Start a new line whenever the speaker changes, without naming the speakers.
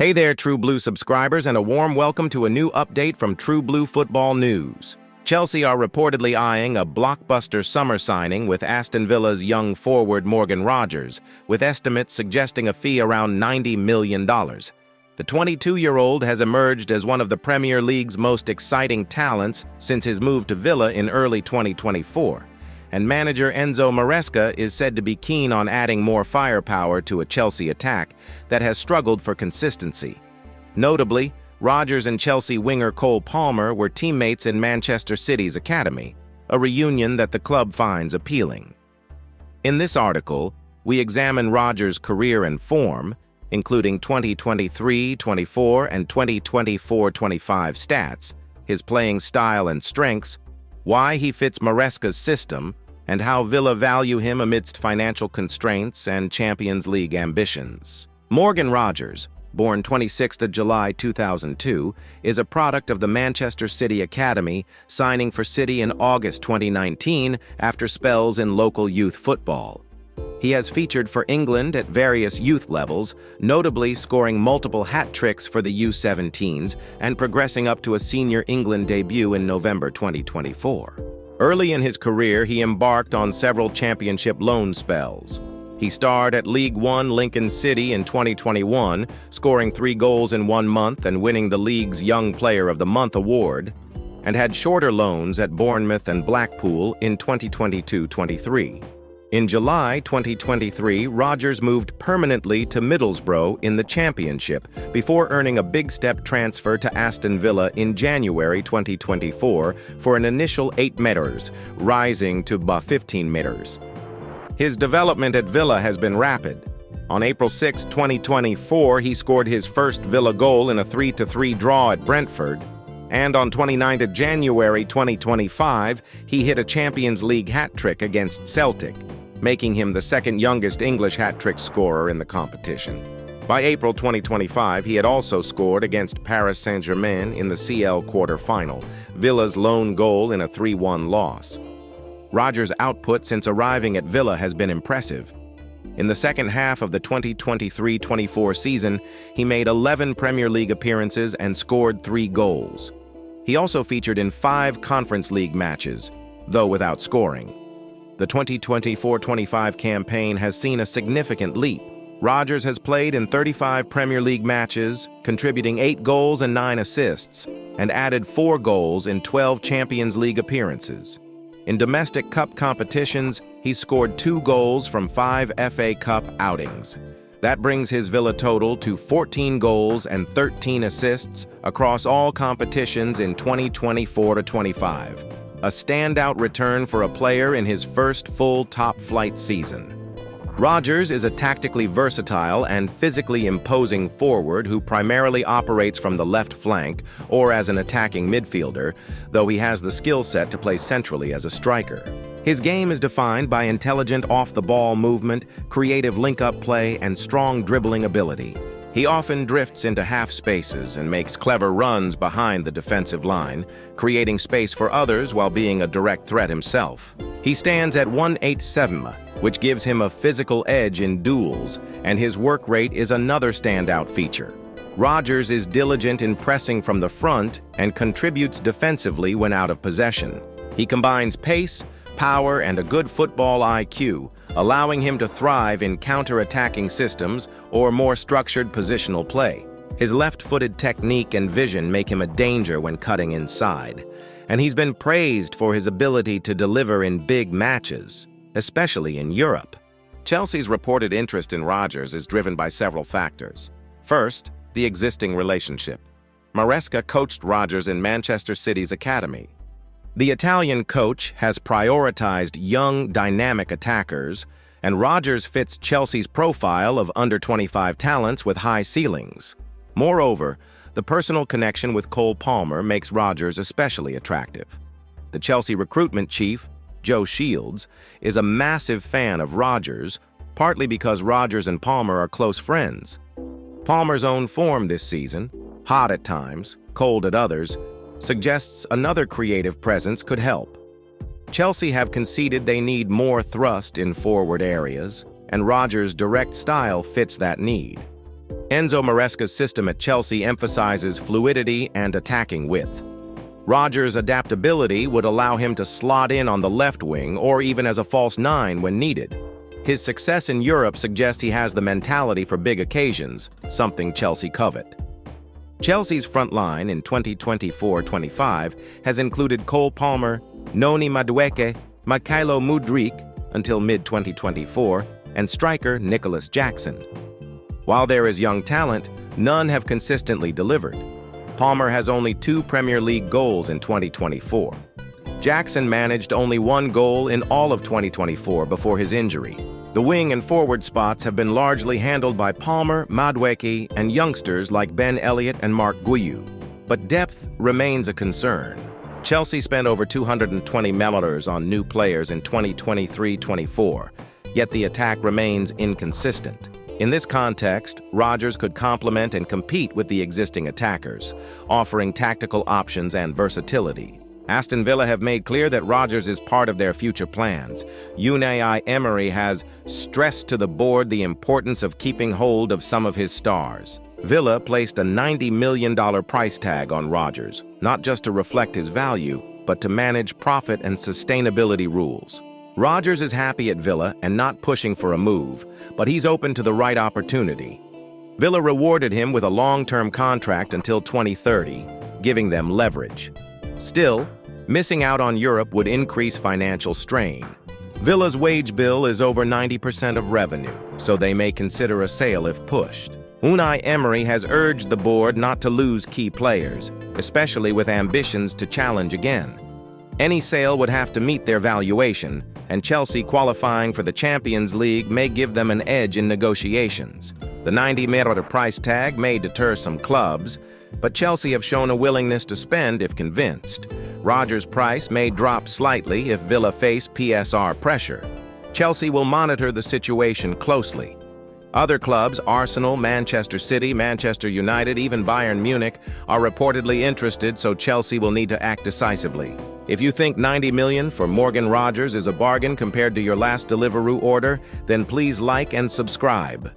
Hey there, True Blue subscribers, and a warm welcome to a new update from True Blue Football News. Chelsea are reportedly eyeing a blockbuster summer signing with Aston Villa's young forward Morgan Rogers, with estimates suggesting a fee around $90 million. The 22-year-old has emerged as one of the Premier League's most exciting talents since his move to Villa in early 2024. And manager Enzo Maresca is said to be keen on adding more firepower to a Chelsea attack that has struggled for consistency. Notably, Rogers and Chelsea winger Colepalmer were teammates in Manchester City's academy, a reunion that the club finds appealing. In this article, we examine Rogers' career and form, including 2023-24 and 2024-25 stats, his playing style and strengths, why he fits Maresca's system, and how Villa value him amidst financial constraints and Champions League ambitions. Morgan Rogers, born 26th of July 2002, is a product of the Manchester City Academy, signing for City in August 2019 after spells in local youth football. He has featured for England at various youth levels, notably scoring multiple hat tricks for the U17s and progressing up to a senior England debut in November 2024. Early in his career, he embarked on several championship loan spells. He starred at League One Lincoln City in 2021, scoring 3 goals in 1 month and winning the league's Young Player of the Month award, and had shorter loans at Bournemouth and Blackpool in 2022-23. In July 2023, Rogers moved permanently to Middlesbrough in the Championship before earning a big-step transfer to Aston Villa in January 2024 for an initial 8 meters, rising to 15 meters. His development at Villa has been rapid. On April 6, 2024, he scored his first Villa goal in a 3-3 draw at Brentford, and on 29th of January 2025, he hit a Champions League hat-trick against Celtic, making him the second youngest English hat-trick scorer in the competition. By April 2025, he had also scored against Paris Saint-Germain in the CL quarter-final, Villa's lone goal in a 3-1 loss. Rogers' output since arriving at Villa has been impressive. In the second half of the 2023-24 season, he made 11 Premier League appearances and scored 3 goals. He also featured in 5 Conference League matches, though without scoring. The 2024-25 campaign has seen a significant leap. Rogers has played in 35 Premier League matches, contributing 8 goals and 9 assists, and added 4 goals in 12 Champions League appearances. In domestic cup competitions, he scored 2 goals from 5 FA Cup outings. That brings his Villa total to 14 goals and 13 assists across all competitions in 2024-25. A standout return for a player in his first full top-flight season. Rogers is a tactically versatile and physically imposing forward who primarily operates from the left flank or as an attacking midfielder, though he has the skill set to play centrally as a striker. His game is defined by intelligent off-the-ball movement, creative link-up play, and strong dribbling ability. He often drifts into half spaces and makes clever runs behind the defensive line, creating space for others while being a direct threat himself. He stands at 187, which gives him a physical edge in duels, and his work rate is another standout feature. Rogers is diligent in pressing from the front and contributes defensively when out of possession. He combines pace, power, and a good football IQ, allowing him to thrive in counter-attacking systems or more structured positional play. His left-footed technique and vision make him a danger when cutting inside, and he's been praised for his ability to deliver in big matches, especially in Europe. Chelsea's reported interest in Rogers is driven by several factors. First, the existing relationship. Maresca coached Rogers in Manchester City's academy. The Italian coach has prioritized young, dynamic attackers, and Rogers fits Chelsea's profile of under-25 talents with high ceilings. Moreover, the personal connection with Colepalmer makes Rogers especially attractive. The Chelsea recruitment chief, Joe Shields, is a massive fan of Rogers, partly because Rogers and Palmer are close friends. Palmer's own form this season, hot at times, cold at others, suggests another creative presence could help. Chelsea have conceded they need more thrust in forward areas, and Rogers' direct style fits that need. Enzo Maresca's system at Chelsea emphasizes fluidity and attacking width. Rodgers' adaptability would allow him to slot in on the left wing or even as a false nine when needed. His success in Europe suggests he has the mentality for big occasions, something Chelsea covet. Chelsea's front line in 2024-25 has included colepalmer, Noni Madueke, Mykhailo Mudryk until mid-2024, and striker Nicholas Jackson. While there is young talent, none have consistently delivered. Palmer has only 2 Premier League goals in 2024. Jackson managed only 1 goal in all of 2024 before his injury. The wing and forward spots have been largely handled by Palmer, Madueke, and youngsters like Ben Elliott and Mark Guiu. But depth remains a concern. Chelsea spent over $220 million on new players in 2023-24, yet the attack remains inconsistent. In this context, Rodgers could complement and compete with the existing attackers, offering tactical options and versatility. Aston Villa have made clear that Rodgers is part of their future plans. Unai Emery has stressed to the board the importance of keeping hold of some of his stars. Villa placed a $90 million price tag on Rodgers, not just to reflect his value, but to manage profit and sustainability rules. Rodgers is happy at Villa and not pushing for a move, but he's open to the right opportunity. Villa rewarded him with a long-term contract until 2030, giving them leverage. Still, missing out on Europe would increase financial strain. Villa's wage bill is over 90% of revenue, so they may consider a sale if pushed. Unai Emery has urged the board not to lose key players, especially with ambitions to challenge again. Any sale would have to meet their valuation, and Chelsea qualifying for the Champions League may give them an edge in negotiations. The $90 million price tag may deter some clubs, but Chelsea have shown a willingness to spend if convinced. Rodgers' price may drop slightly if Villa face PSR pressure. Chelsea will monitor the situation closely. Other clubs, Arsenal, Manchester City, Manchester United, even Bayern Munich, are reportedly interested, so Chelsea will need to act decisively. If you think $90 million for Morgan Rodgers is a bargain compared to your last Deliveroo order, then please like and subscribe.